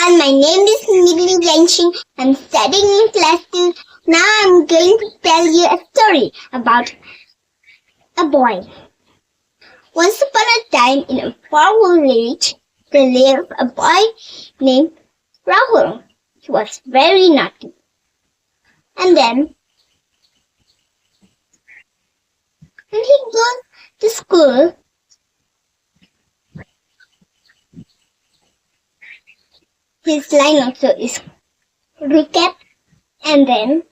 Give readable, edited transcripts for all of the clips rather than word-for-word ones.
everyone, my name is Nidhi Genshin. I'm studying in class 2. Now I'm going to tell you a story about a boy. Once upon a time in a far village, there lived a boy named Rahul. He was very naughty. And then, when he goes to school, his line also is recap, and then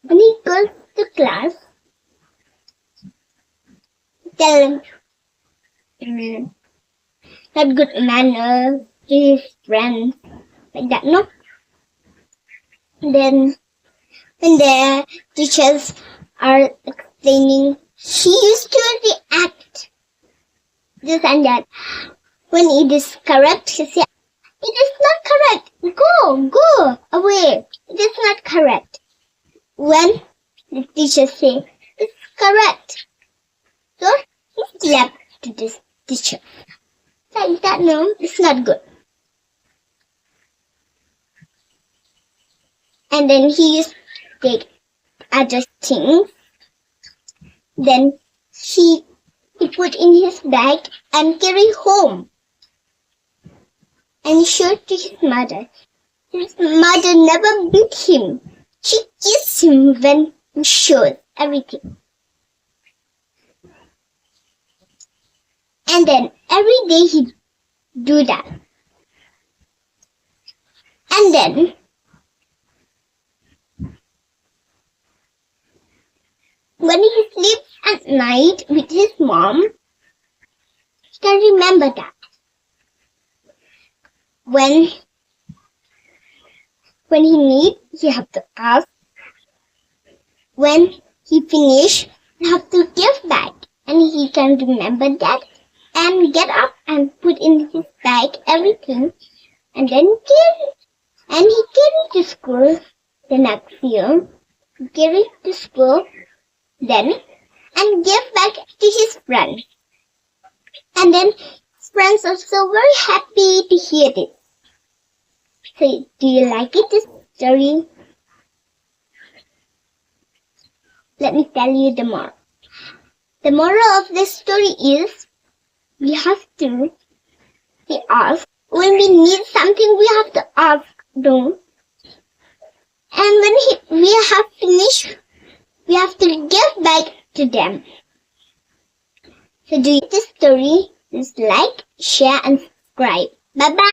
when he goes to class, tell not good manners to his friends, like that, no? Then when the teachers are explaining, he used to react this and that. When it is correct, he says, "It is not correct. Go away. It is not correct." When the teacher says, "It's correct," so he slapped to this teacher. Like that, no, it's not good. And then he used to take other things. Then he put in his bag and carry home. And showed to his mother. His mother never beat him. She kissed him when he showed everything. And then every day he do that. And then when he sleeps at night with his mom, he can remember that. When he need, he have to ask. When he finish, he have to give back. And he can remember that and get up and put in his bag everything. And then he carry to school the next year. He carry to school then and give back to his friends. And then his friends are so very happy to hear this. So, do you like it, this story? Let me tell you the moral. The moral of this story is, we have to ask. When we need something, we have to ask, no? And when we have finished, we have to give back to them. So, do you like this story? Please like, share, and subscribe. Bye-bye.